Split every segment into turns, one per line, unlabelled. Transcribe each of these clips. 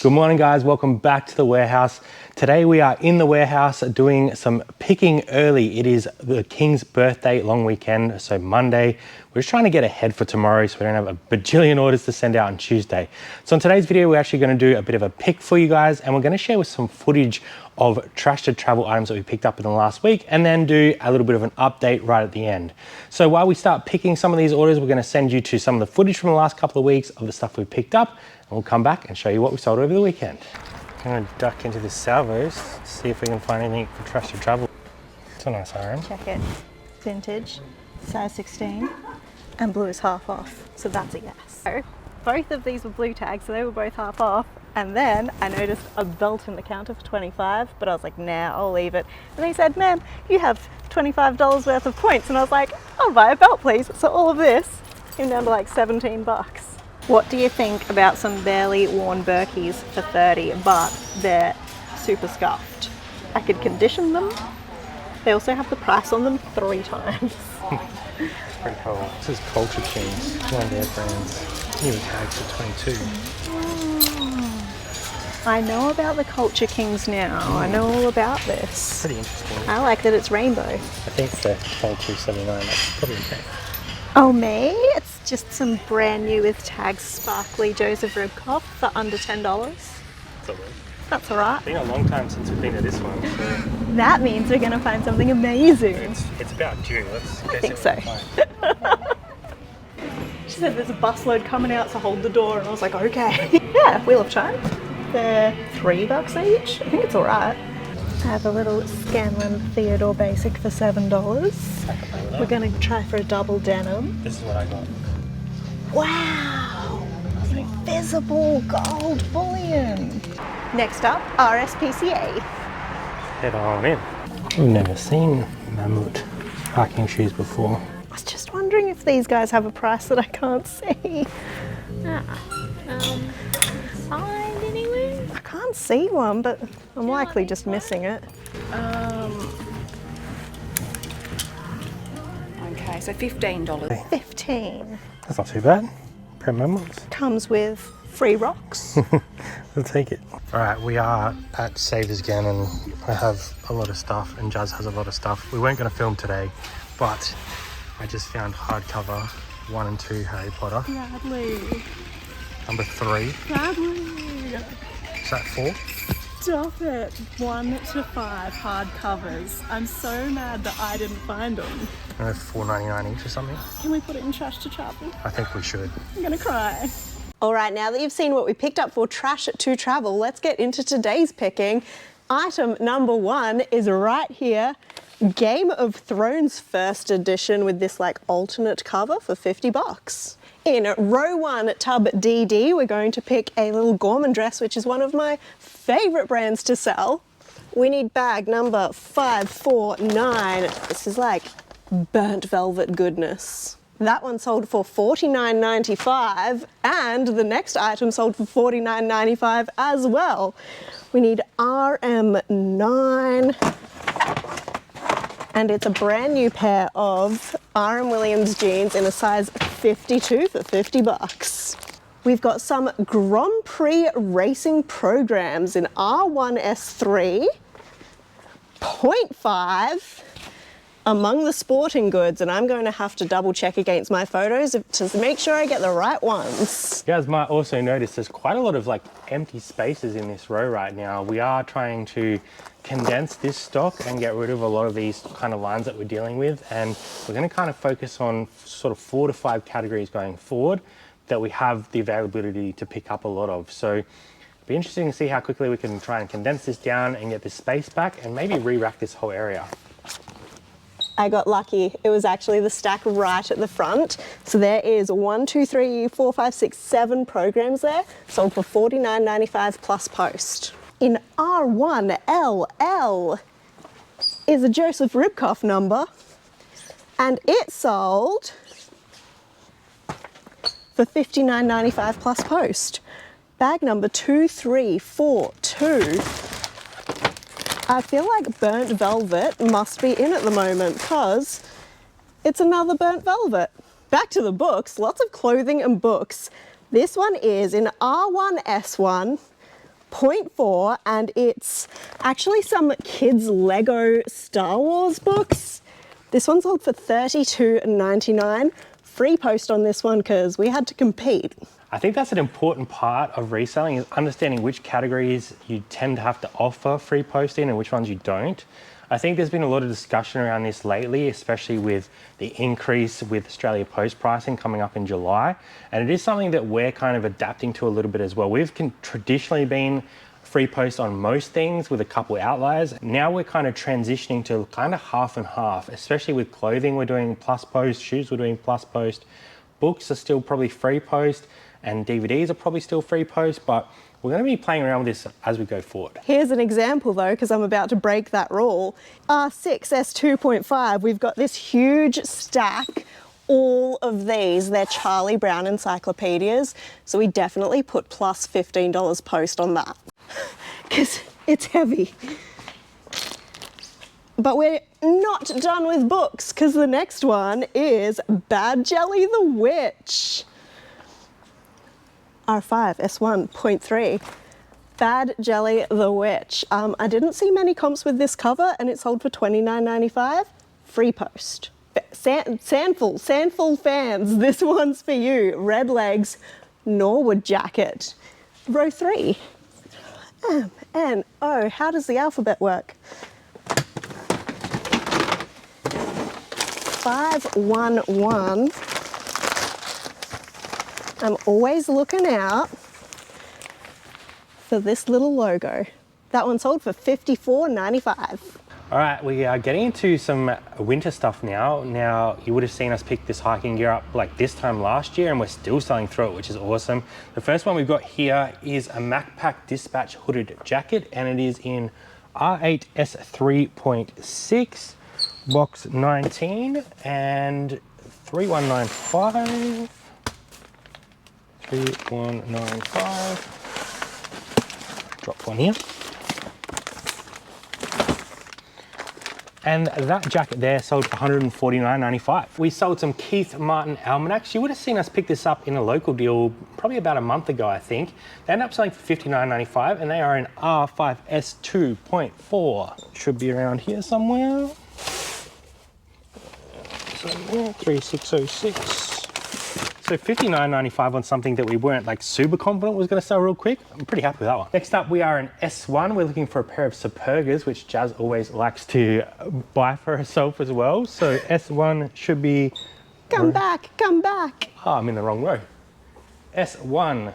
Good morning guys, welcome back to the warehouse. Today we are in the warehouse doing some picking early. It is the King's birthday long weekend, so Monday. We're just trying to get ahead for tomorrow so we don't have a bajillion orders to send out on Tuesday. So in today's video, we're actually gonna do a bit of a pick for you guys, and we're gonna share with some footage of trash to travel items that we picked up in the last week, and then do a little bit of an update right at the end. So while we start picking some of these orders, we're gonna send you to some of the footage from the last couple of weeks of the stuff we picked up, and we'll come back and show you what we sold over the weekend. I'm gonna duck into the salvos, see if we can find anything for trash to travel. It's a nice iron.
Check it. Vintage, size 16, and blue is half off, so that's a yes. So both of these were blue tags, so they were both half off. And then I noticed a belt in the counter for 25, but I was like, nah, I'll leave it. And they said, ma'am, you have $25 worth of points. And I was like, I'll buy a belt, please. So all of this came down to like 17 bucks. What do you think about some barely worn Berkeys for 30, but they're super scuffed? I could condition them. They also have the price on them 3 times.
Pretty cool. This is Culture Kings, one of their brands. New tags for 22.
I know about the Culture Kings now. I know all about this.
Pretty interesting.
I like that it's rainbow.
I think for $22.79, that's probably okay.
Oh me? It's just some brand new with tags sparkly Joseph Ribkoff for under $10.
That's all right.
That's all right.
It's been a long time since we've been to this one. So
That means we're going to find something amazing.
it's about due. Let's
I think so. She said there's a busload coming out, so hold the door, and I was like, okay. Yeah, Wheel of Time. They're $3 each. I think it's all right. I have a little Scanlan Theodore Basic for $7. We're going to try for a double denim.
This is what I got.
Wow! Invisible gold bullion. Next up, RSPCA.
Head on in. I've never seen Mammut hiking shoes before.
I was just wondering if these guys have a price that I can't see.
Find anywhere?
I can't see one, but I'm likely just missing it.
Okay, so $15.
15.
That's not too bad. Pair of Mammuts.
Comes with free rocks.
We'll take it. All right, we are at Savers again, and I have a lot of stuff, and Jazz has a lot of stuff. We weren't going to film today, but I just found hardcover 1 and 2 Harry Potter.
Bradley.
Number 3.
Bradley.
Is that 4?
Stop it. 1 to 5 hardcovers. I'm so mad that I didn't find them.
They're $4.99 each or something.
Can we put it in trash to travel?
I think we should.
I'm gonna cry. All right, now that you've seen what we picked up for trash to travel, let's get into today's picking. Item number 1 is right here. Game of Thrones first edition with this like alternate cover for $50. In row 1 tub DD, we're going to pick a little Gorman dress, which is one of my favorite brands to sell. We need bag number 549. This is like burnt velvet goodness. That one sold for $49.95, and the next item sold for $49.95 as well. We need RM9, and it's a brand new pair of RM Williams jeans in a size 52 for $50. We've got some Grand Prix racing programs in R1S3, 0.5, among the sporting goods, and I'm going to have to double check against my photos to make sure I get the right ones.
You guys might also notice there's quite a lot of like empty spaces in this row right now. We are trying to condense this stock and get rid of a lot of these kind of lines that we're dealing with, and we're going to kind of focus on sort of 4 to 5 categories going forward that we have the availability to pick up a lot of. So it'll be interesting to see how quickly we can try and condense this down and get this space back and maybe re-rack this whole area.
I got lucky. It was actually the stack right at the front. So there is 1, 2, 3, 4, 5, 6, 7 programs there, sold for $49.95 plus post. In R1LL is a Joseph Ribkoff number, and it sold for $59.95 plus post. Bag number 2342. I feel like burnt velvet must be in at the moment because it's another burnt velvet. Back to the books, lots of clothing and books. This one is in R1S1, 0.4, and it's actually some kids Lego Star Wars books. This one sold for $32.99. Free post on this one because we had to compete.
I think that's an important part of reselling, is understanding which categories you tend to have to offer free posting and which ones you don't. I think there's been a lot of discussion around this lately, especially with the increase with Australia Post pricing coming up in July. And it is something that we're kind of adapting to a little bit as well. We've traditionally been free post on most things with a couple outliers. Now we're kind of transitioning to kind of half and half, especially with clothing. We're doing plus post, shoes we're doing plus post, books are still probably free post, and DVDs are probably still free post, but we're going to be playing around with this as we go forward.
Here's an example though, because I'm about to break that rule. R6 S2.5, we've got this huge stack. All of these, they're Charlie Brown encyclopedias, so we definitely put plus $15 post on that, because it's heavy. But we're not done with books, because the next one is Bad Jelly the Witch. R5 S1.3. Bad Jelly the Witch. I didn't see many comps with this cover, and it sold for $29.95. Free post. Sandful fans, this one's for you. Red Legs, Norwood jacket. Row 3. M-N-O. How does the alphabet work? 511. I'm always looking out for this little logo. That one sold for $54.95.
All right, we are getting into some winter stuff now. Now, you would have seen us pick this hiking gear up like this time last year, and we're still selling through it, which is awesome. The first one we've got here is a MacPack Dispatch hooded jacket, and it is in R8S3.6, box 19, and 3195. 3195. Drop one here. And that jacket there sold for $149.95. We sold some Keith Martin almanacs. You would have seen us pick this up in a local deal probably about a month ago, I think. They ended up selling for $59.95, and they are in R5S2.4. Should be around here somewhere. 3606. So $59.95 on something that we weren't like super confident was going to sell real quick. I'm pretty happy with that one. Next up, we are an S1. We're looking for a pair of Supergas, which Jazz always likes to buy for herself as well. So S1 should be...
Come back, come back.
Oh, I'm in the wrong row. S1,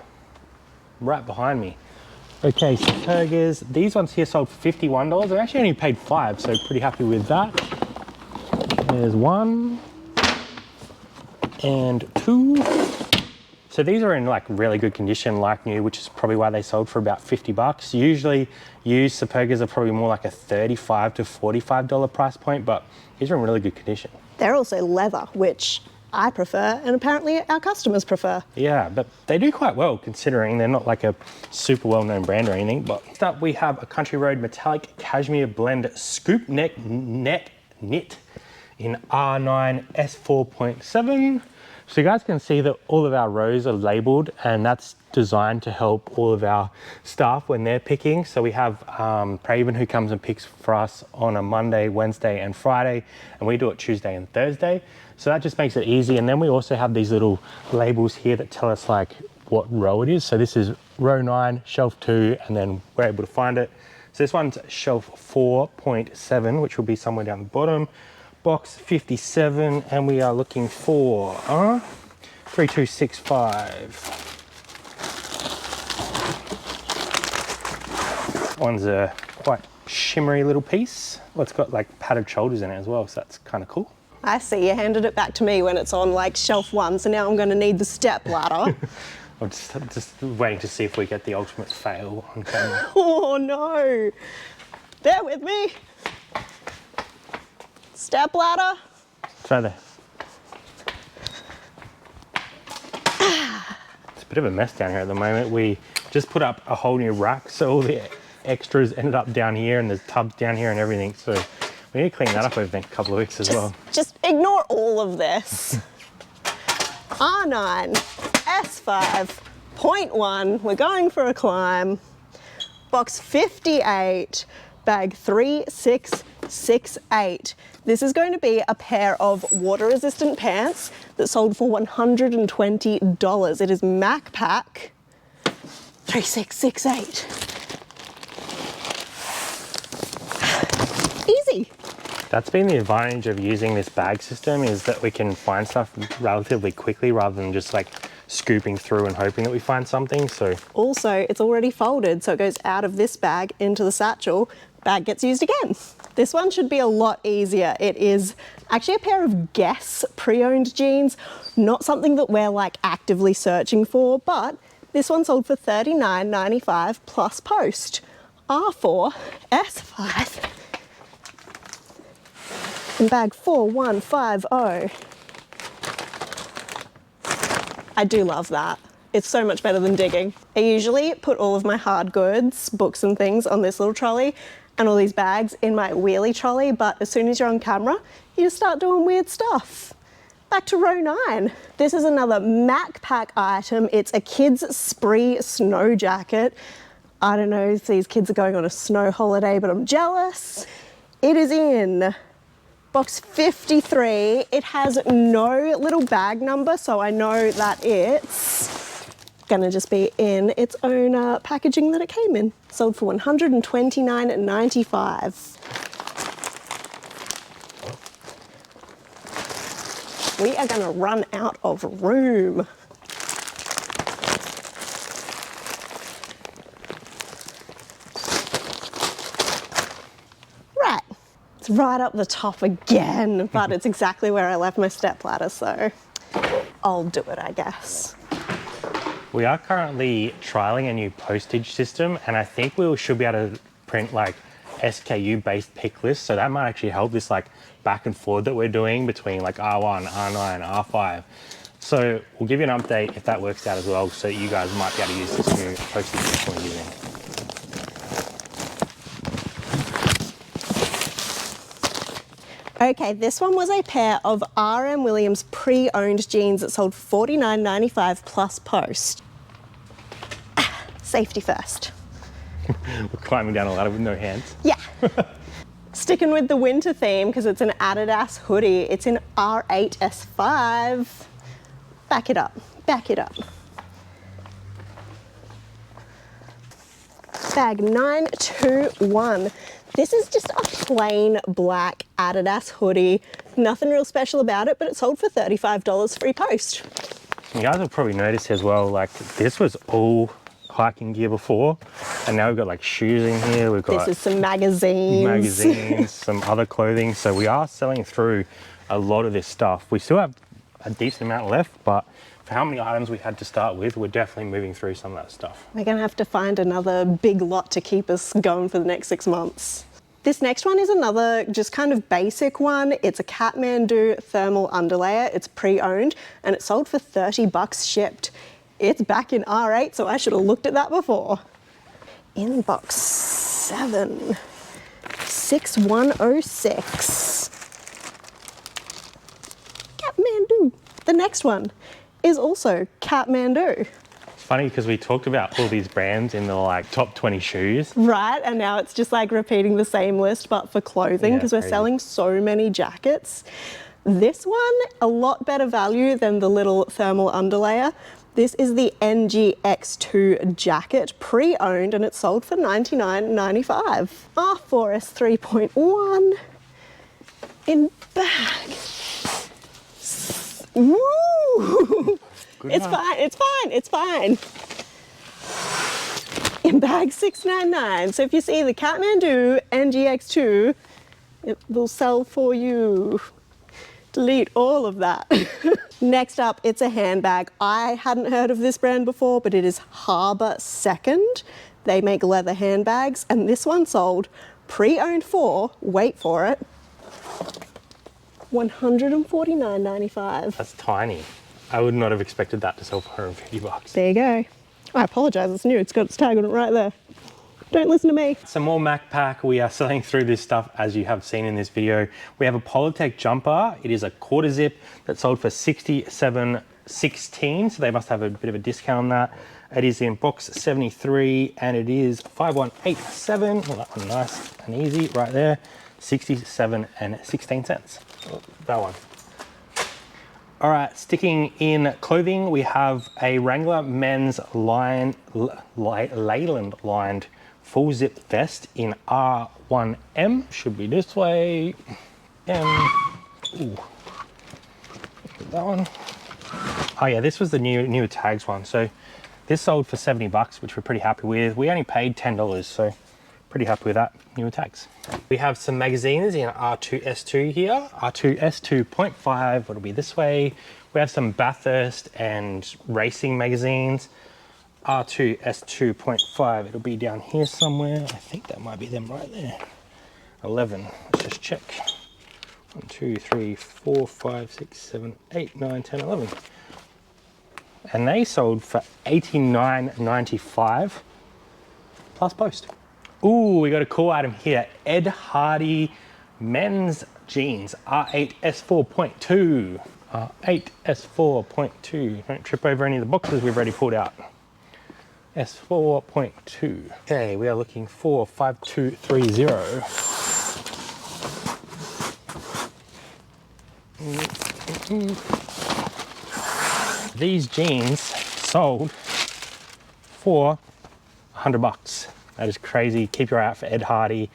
right behind me. Okay, Supergas. These ones here sold for $51. I actually only paid $5, so pretty happy with that. There's one. And two. So these are in like really good condition, like new, which is probably why they sold for about $50. Usually used Supergas are probably more like a $35 to $45 price point, but these are in really good condition.
They're also leather, which I prefer, and apparently our customers prefer.
Yeah, but they do quite well considering they're not like a super well-known brand or anything. But next up, we have a Country Road Metallic Cashmere Blend Scoop Neck Net Knit in R9 S4.7. So you guys can see that all of our rows are labeled, and that's designed to help all of our staff when they're picking. So we have Preowned who comes and picks for us on a Monday, Wednesday and Friday, and we do it Tuesday and Thursday. So that just makes it easy. And then we also have these little labels here that tell us like what row it is. So this is row 9, shelf 2, and then we're able to find it. So this one's shelf 4.7, which will be somewhere down the bottom. Box 57, and we are looking for 3265. One's a quite shimmery little piece. Well, it's got like padded shoulders in it as well, so that's kind of cool.
I see, you handed it back to me when it's on like shelf 1, so now I'm going to need the step ladder.
I'm just waiting to see if we get the ultimate fail on camera.
Oh no! Bear with me. Step ladder.
Try there. It's a bit of a mess down here at the moment. We just put up a whole new rack, so all the extras ended up down here, and there's tubs down here and everything. So we need to clean that up over the next couple of weeks as well.
Just ignore all of this. R9 S5.1. We're going for a climb. Box 58, bag 3668. This is going to be a pair of water-resistant pants that sold for $120. It is Mac Pack 3668. Easy.
That's been the advantage of using this bag system, is that we can find stuff relatively quickly rather than just like scooping through and hoping that we find something. So
also, it's already folded, so it goes out of this bag into the satchel. Bag gets used again. This one should be a lot easier. It is actually a pair of Guess pre-owned jeans, not something that we're like actively searching for, but this one sold for $39.95 plus post. R4, S5, in bag 4150. I do love that. It's so much better than digging. I usually put all of my hard goods, books and things on this little trolley and all these bags in my wheelie trolley, but as soon as you're on camera, you just start doing weird stuff. Back to row 9. This is another Mac Pack item. It's a kid's Spree snow jacket. I don't know if these kids are going on a snow holiday, but I'm jealous. It is in Box 53. It has no little bag number, so I know that it's gonna just be in its own packaging that it came in. Sold for $129.95. We are gonna run out of room. Right. It's right up the top again, but it's exactly where I left my stepladder, so I'll do it, I guess.
we are currently trialing a new postage system, and I think we should be able to print like SKU based pick lists. So that might actually help this like back and forth that we're doing between like R1, R9, R5. So we'll give you an update if that works out as well, so you guys might be able to use this new postage system we're using.
Okay, this one was a pair of RM Williams pre-owned jeans that sold $49.95 plus post. Safety first.
We're climbing down a ladder with no hands.
Yeah. Sticking with the winter theme, because it's an Adidas hoodie. It's in R8S5. Back it up, back it up. Bag 921. This is just a plain black Adidas hoodie. Nothing real special about it, but it sold for $35 free post.
You guys have probably noticed as well, like this was all hiking gear before, and now we've got like shoes in here. We've got
This is some magazines.
some other clothing. So we are selling through a lot of this stuff. We still have a decent amount left, but for how many items we had to start with, we're definitely moving through some of that stuff.
We're gonna have to find another big lot to keep us going for the next 6 months. This next one is another just kind of basic one. It's a Kathmandu thermal underlayer. It's pre-owned and it sold for $30 shipped. It's back in R8, so I should have looked at that before. In box 7, 6106. Kathmandu. The next one is also Kathmandu.
Funny because we talked about all these brands in the like top 20 shoes.
Right, and now it's just like repeating the same list but for clothing, because we're selling so many jackets. This one, a lot better value than the little thermal underlayer. This is the NGX2 jacket, pre-owned, and it's sold for $99.95. R4S 3.1 in bag. Woo! It's fine, it's fine, it's fine. In bag 699. So if you see the Kathmandu NGX2, it will sell for you. Delete all of that. Next up, it's a handbag. I hadn't heard of this brand before, but it is Harbour Second. They make leather handbags, and this one sold pre-owned for, wait for it, $149.95.
That's tiny. I would not have expected that to sell for $150.
There you go. I apologise, it's new. It's got its tag on it right there. Don't listen to me.
Some more Mac Pack. We are selling through this stuff as you have seen in this video. We have a Polytech jumper. It is a quarter zip that sold for $67.16, so they must have a bit of a discount on that. It is in box 73 and it is 5187. Well, that one nice and easy right there. 67 and 16 cents. Oh, that one. All right, sticking in clothing, we have a Wrangler men's Leyland lined full zip vest in R1M. Should be this way. M. Ooh. That one. Oh yeah, this was the new tags one. So this sold for 70 bucks, which we're pretty happy with. We only paid $10, so pretty happy with that. Newer tags. We have some magazines in R2S2 here. R2S 2.5, it'll be this way. We have some Bathurst and racing magazines. R2S 2.5, it'll be down here somewhere. I think that might be them right there. 11, let's just check. 1, 2, 3, 4, 5, 6, 7, 8, 9, 10, 11. And they sold for $89.95 plus post. Ooh, we got a cool item here. Ed Hardy men's jeans, R8 S4.2. R8 S4.2. Don't trip over any of the boxes we've already pulled out. S4.2. Okay, we are looking for 5230. These jeans sold for 100 bucks. That is crazy. Keep your eye out for Ed Hardy.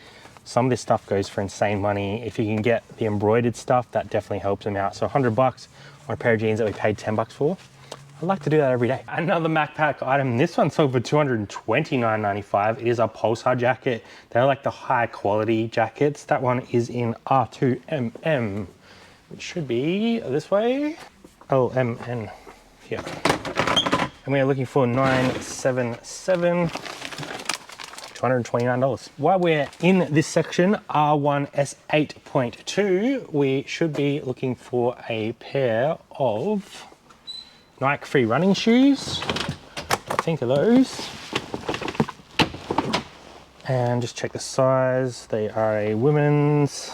Some of this stuff goes for insane money. If you can get the embroidered stuff, that definitely helps them out. So 100 bucks on a pair of jeans that we paid 10 bucks for. I'd like to do that every day. Another MacPack item. This one sold for $229.95. It is a Pulsar jacket. They're like the high quality jackets. That one is in R2MM, which should be this way. LMN here. And we are looking for 977. $229. While we're in this section, R1S8.2, we should be looking for a pair of Nike Free running shoes. Think of those. And just check the size. They are a women's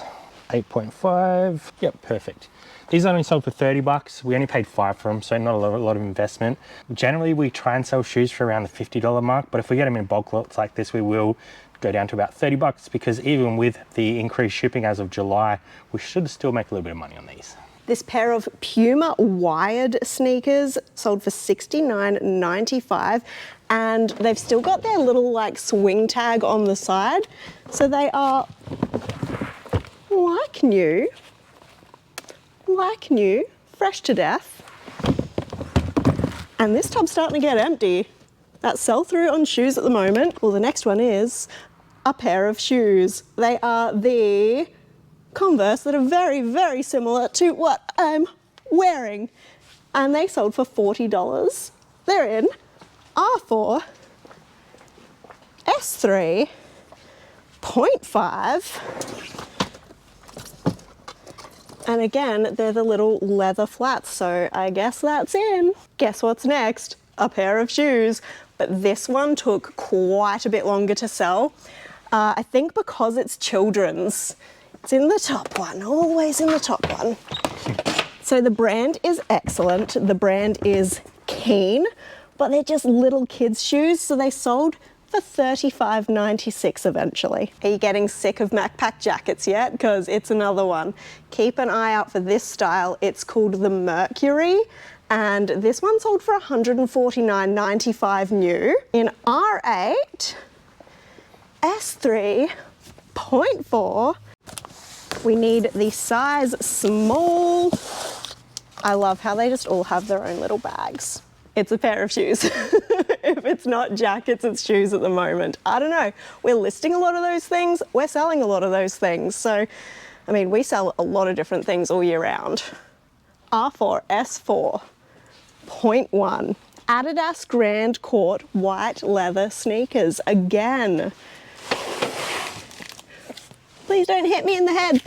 8.5. Yep, perfect. These only sold for 30 bucks. We only paid 5 for them, so not a lot of investment. Generally, we try and sell shoes for around the $50 mark, but if we get them in bulk lots like this, we will go down to about 30 bucks because even with the increased shipping as of July, we should still make a little bit of money on these.
This pair of Puma wired sneakers sold for $69.95, and they've still got their little like swing tag on the side, so they are like new, fresh to death. And this tub's starting to get empty. That's sell through on shoes at the moment. Well, the next one is a pair of shoes. They are the Converse that are very, very similar to what I'm wearing. And they sold for $40. They're in R4 S3 0.5. And again, they're the little leather flats, so I guess that's in. Guess what's next? A pair of shoes. But this one took quite a bit longer to sell. I think because it's children's. It's in the top one, always in the top one. So the brand is excellent. The brand is Keen, but they're just little kids' shoes, so they sold for $35.96 eventually. Are you getting sick of MacPack jackets yet? Because it's another one. Keep an eye out for this style. It's called the Mercury, and this one sold for $149.95 new in R8 S3 0.4. We need the size small. I love how they just all have their own little bags. It's a pair of shoes. If it's not jackets, it's shoes at the moment. I don't know. We're listing a lot of those things. We're selling a lot of those things. So, I mean, we sell a lot of different things all year round. R4 S4 0.1. Adidas Grand Court white leather sneakers. Again. Please don't hit me in the head.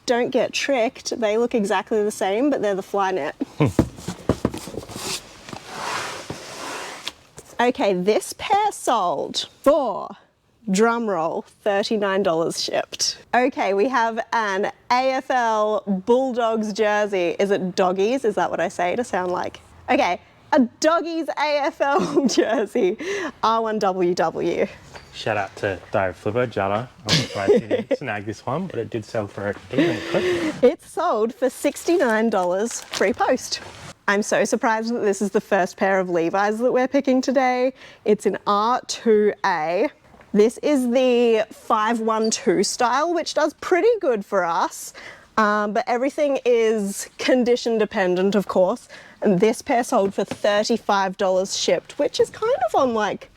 Don't get tricked. They look exactly the same, but they're the Flyknit. Okay, this pair sold for, drumroll, $39 shipped. Okay, we have an AFL Bulldogs jersey. Is it doggies? Is that what I say to sound like? Okay, a Doggies AFL jersey, R1WW.
Shout out to Dive Flipper, Jada. I'm surprised you didn't snag this one, but it did sell for a decent clip.
It's sold for $69 free post. I'm so surprised that this is the first pair of Levi's that we're picking today. It's an R2A. This is the 512 style, which does pretty good for us, but everything is condition dependent, of course. And this pair sold for $35 shipped, which is kind of on like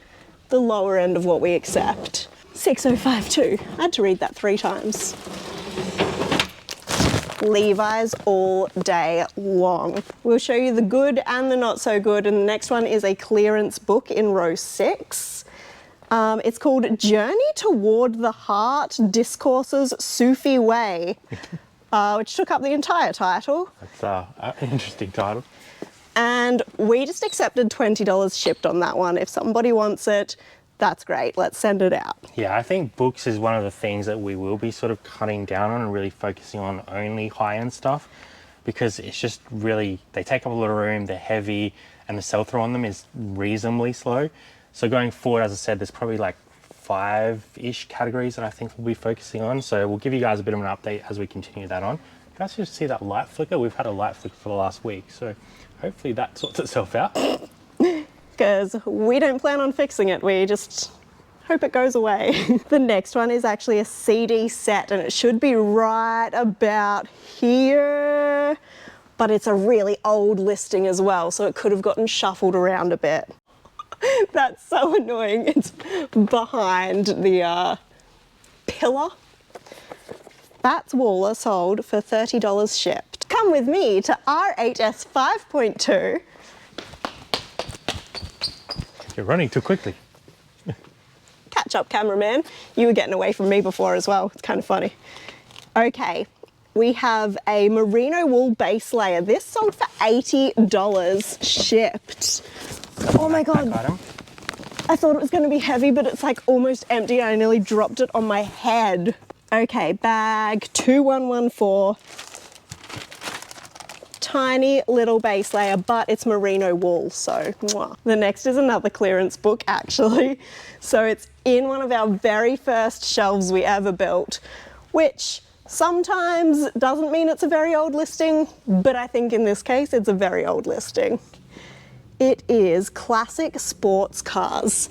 the lower end of what we accept. 6052. I had to read that 3 times. Levi's all day long. We'll show you the good and the not so good, and the next one is a clearance book in row 6. It's called Journey Toward the Heart, Discourses Sufi Way, which took up the entire title.
That's an interesting title.
And we just accepted $20 shipped on that one. If somebody wants it, that's great. Let's send it out.
Yeah, I think books is one of the things that we will be sort of cutting down on and really focusing on only high-end stuff, because it's just really, they take up a lot of room, they're heavy, and the sell-through on them is reasonably slow. So going forward, as I said, there's probably like 5-ish categories that I think we'll be focusing on. So we'll give you guys a bit of an update as we continue that on. You guys just see that light flicker? We've had a light flicker for the last week, so hopefully that sorts itself out.
Because we don't plan on fixing it, we just hope it goes away. The next one is actually a CD set, and it should be right about here, but it's a really old listing as well, so it could have gotten shuffled around a bit. That's so annoying. It's behind the pillar. That's Waller, sold for $30 shipped. Come with me to R8S 5.2.
You're running too quickly.
Catch up, cameraman. You were getting away from me before as well. It's kind of funny. Okay, we have a merino wool base layer. This sold for $80 shipped. Oh my God. I thought it was going to be heavy, but it's like almost empty. I nearly dropped it on my head. Okay, bag 2114. Tiny little base layer, but it's merino wool, so mwah. The next is another clearance book, actually. So it's in one of our very first shelves we ever built, which sometimes doesn't mean it's a very old listing, but I think in this case it's a very old listing. It is classic sports cars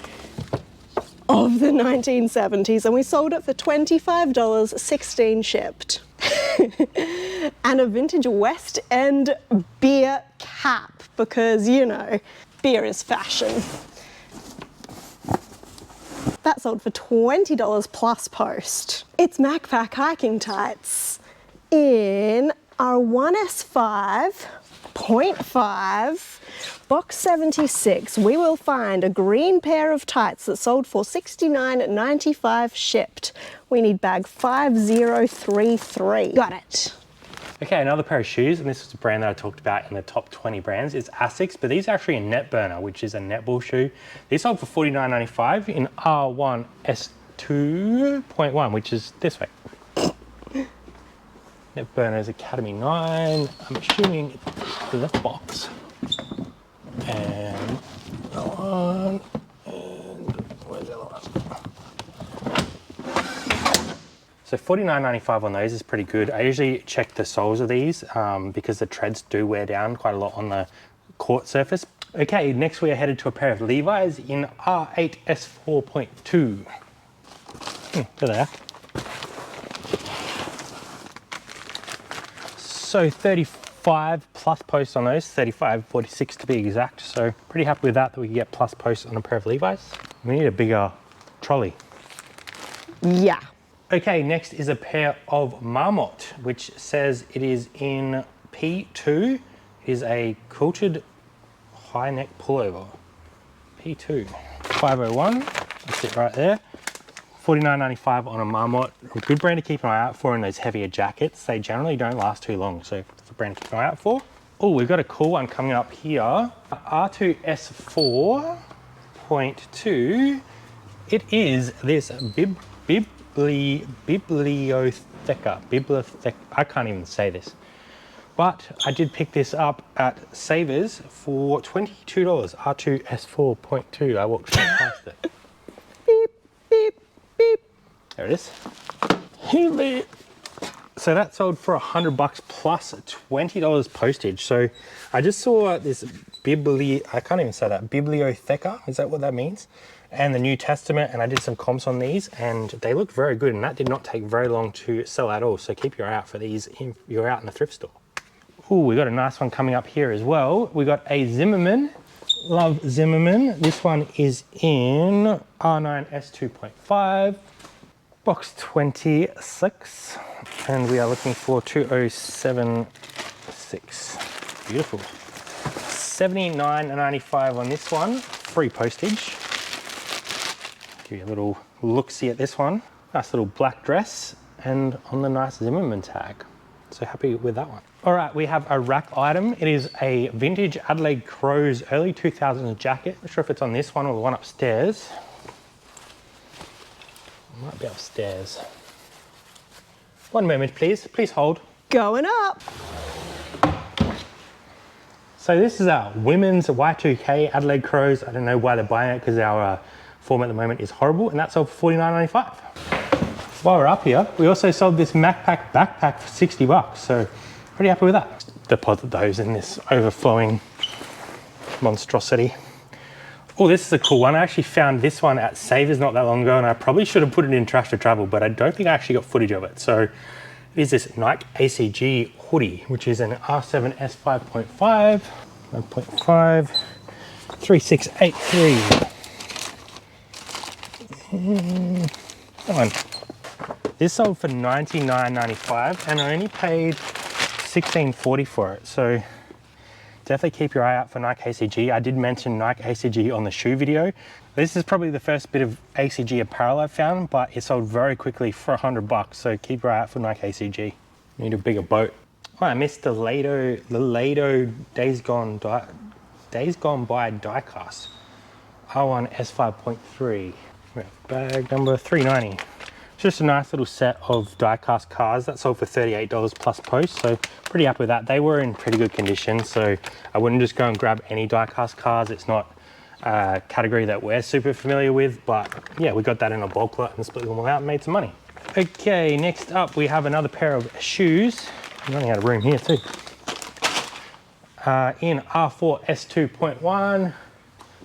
of the 1970s, and we sold it for $25, 16 shipped. And a vintage West End beer cap, because, you know, beer is fashion. That sold for $20 plus post. It's MacPack hiking tights in our 1S5.5 box 76. We will find a green pair of tights that sold for $69.95 shipped. We need bag 5033. Got it.
Okay, another pair of shoes, and this is a brand that I talked about in the top 20 brands. It's Asics, but these are actually a net burner, which is a netball shoe. These sold for $49.95 in R1S2.1, which is this way. Net burner is Academy 9. I'm assuming it's the box. And that one, and where's the other one? So $49.95 on those is pretty good. I usually check the soles of these because the treads do wear down quite a lot on the court surface. Okay, next we are headed to a pair of Levi's in R8S 4.2. There they are. So 35 plus posts on those, 35.46 to be exact. So pretty happy with that we can get plus posts on a pair of Levi's. We need a bigger trolley.
Yeah.
Okay, next is a pair of Marmot, which says it is in P2. It is a quilted high neck pullover. P2. 501, that's it right there. $49.95 on a Marmot. A good brand to keep an eye out for in those heavier jackets. They generally don't last too long, so it's a brand to keep an eye out for. Oh, we've got a cool one coming up here. R2S 4.2. It is this bibliotheca, I can't even say this. But I did pick this up at Savers for $22, R2S4.2. I walked straight past it.
Beep, beep, beep.
There it is. So that sold for $100 plus $20 postage. So I just saw this I can't even say that, Bibliotheca, is that what that means? And the New Testament, and I did some comps on these and they look very good, and that did not take very long to sell at all. So keep your eye out for these if you're out in the thrift store. Ooh, we got a nice one coming up here as well. We got a Zimmerman, love Zimmerman. This one is in R9S2.5, box 26, and we are looking for 2076. Beautiful. $79.95 on this one, free postage. Give you a little look-see at this one. Nice little black dress and on the nice Zimmerman tag. So happy with that one. All right, we have a rack item. It is a vintage Adelaide Crows early 2000s jacket. Not sure if it's on this one or the one upstairs. It might be upstairs. One moment, please. Please hold.
Going up.
So this is our women's Y2K Adelaide Crows. I don't know why they're buying it, because our form at the moment is horrible, and that sold for $49.95. While we're up here, we also sold this MacPack backpack for $60, so pretty happy with that. Deposit those in this overflowing monstrosity. Oh, this is a cool one. I actually found this one at Savers not that long ago, and I probably should have put it in Trash to Travel, but I don't think I actually got footage of it. So it is this Nike ACG hoodie, which is an R7S 5.5, 1.5, 3683. Come on. This sold for $99.95 and I only paid $16.40 for it. So definitely keep your eye out for Nike ACG. I did mention Nike ACG on the shoe video. This is probably the first bit of ACG apparel I've found, but it sold very quickly for $100. So keep your eye out for Nike ACG. Need a bigger boat. Oh, I missed the Lado Days Gone By diecast. R1 S5.3. Bag number 390. Just a nice little set of die-cast cars that sold for $38 plus post, so pretty happy with that. They were in pretty good condition, so I wouldn't just go and grab any die-cast cars. It's not a category that we're super familiar with, but yeah, we got that in a bulk lot and split them all out and made some money. Okay, next up we have another pair of shoes. I'm running out of room here too. In R4 S2.1,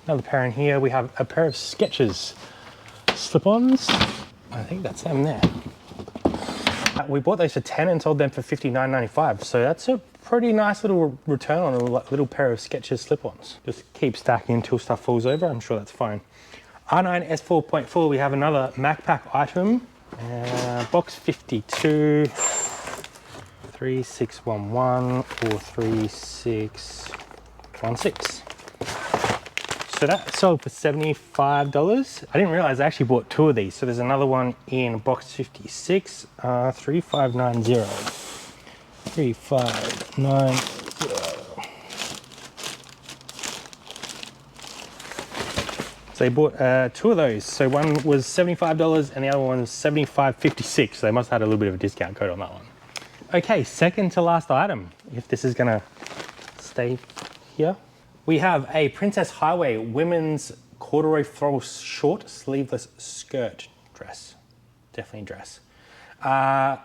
another pair in here. We have a pair of Skechers slip-ons. I think that's them there. We bought those for $10 and sold them for $59.95. So that's a pretty nice little return on a little pair of Skechers slip-ons. Just keep stacking until stuff falls over. I'm sure that's fine. R9 S4.4, we have another MacPack item. Box 52, 3611 or 3616. So that sold for $75. I didn't realize I actually bought two of these. So there's another one in box 56, 3590. 3590. So they bought two of those. So one was $75 and the other one was $75.56. So they must have had a little bit of a discount code on that one. Okay, second to last item, if this is gonna stay here. We have a Princess Highway women's corduroy floral short sleeveless skirt dress. Definitely dress. R8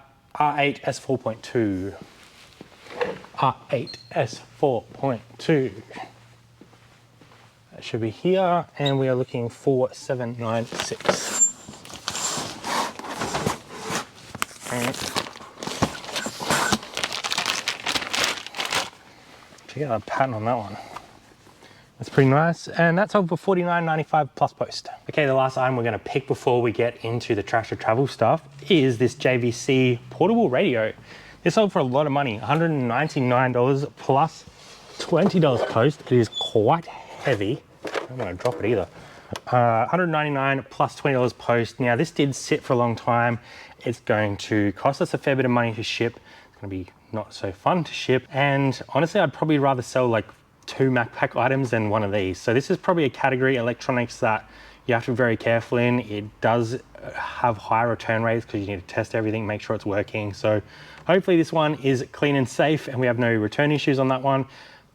S4.2. R8 S4.2. That should be here, and we are looking for $796. Check out the pattern on that one. That's pretty nice, and that's sold for $49.95 plus post. Okay, the last item we're gonna pick before we get into the Trash to Travel stuff is this JVC portable radio. This sold for a lot of money, $199 plus $20 post. It is quite heavy. I don't want to drop it either. $199 plus $20 post. Now this did sit for a long time. It's going to cost us a fair bit of money to ship. It's gonna be not so fun to ship. And honestly, I'd probably rather sell like 2 MacPack items than one of these. So this is probably a category electronics that, you have to be very careful in. It does have high return rates because you need to test everything, make sure it's working. So hopefully this one is clean and safe and we have no return issues on that one,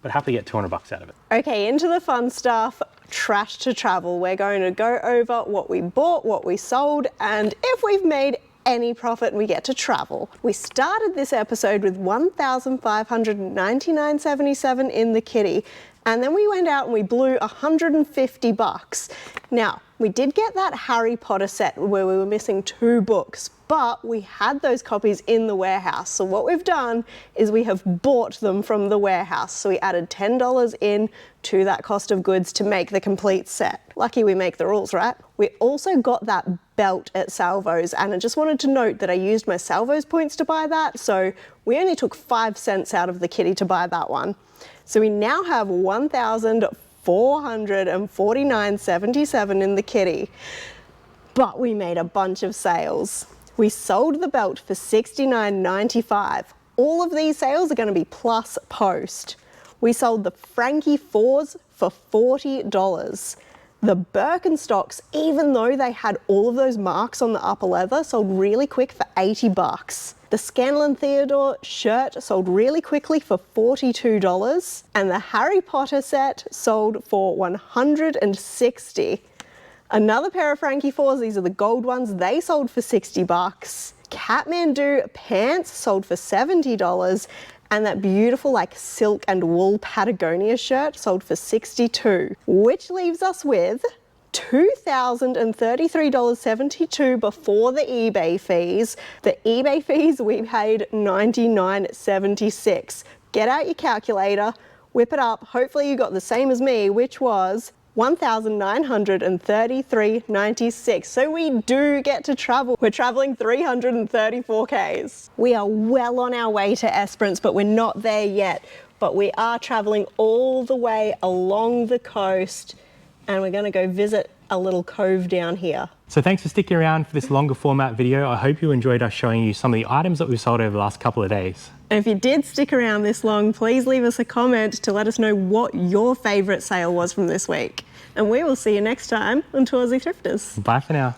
but happily get 200 bucks out of it.
Okay, into the fun stuff, trash to travel. We're going to go over what we bought, what we sold, and if we've made any profit and we get to travel. We started this episode with $1,599.77 in the kitty, and then we went out and we blew 150 bucks. Now, we did get that Harry Potter set where we were missing 2 books, but we had those copies in the warehouse. So what we've done is we have bought them from the warehouse. So we added $10 in to that cost of goods to make the complete set. Lucky we make the rules, right? We also got that belt at Salvos, and I just wanted to note that I used my Salvos points to buy that. So we only took 5 cents out of the kitty to buy that one. So we now have $1,449.77 in the kitty, but we made a bunch of sales. We sold the belt for $69.95. All of these sales are going to be plus post. We sold the Frankie 4s for $40. The Birkenstocks, even though they had all of those marks on the upper leather, sold really quick for 80 bucks. The Scanlan Theodore shirt sold really quickly for $42, and the Harry Potter set sold for $160. Another pair of Frankie 4s, these are the gold ones, they sold for 60 bucks. Kathmandu pants sold for $70, and that beautiful like silk and wool Patagonia shirt sold for $62, which leaves us with $2,033.72 before the eBay fees. The eBay fees, we paid $99.76. Get out your calculator, whip it up. Hopefully you got the same as me, which was $1,933.96. So we do get to travel. We're traveling 334 Ks. We are well on our way to Esperance, but we're not there yet. But we are traveling all the way along the coast, and we're gonna go visit a little cove down here.
So thanks for sticking around for this longer format video. I hope you enjoyed us showing you some of the items that we've sold over the last couple of days.
And if you did stick around this long, please leave us a comment to let us know what your favourite sale was from this week. And we will see you next time on Toursy Thrifters.
Bye for now.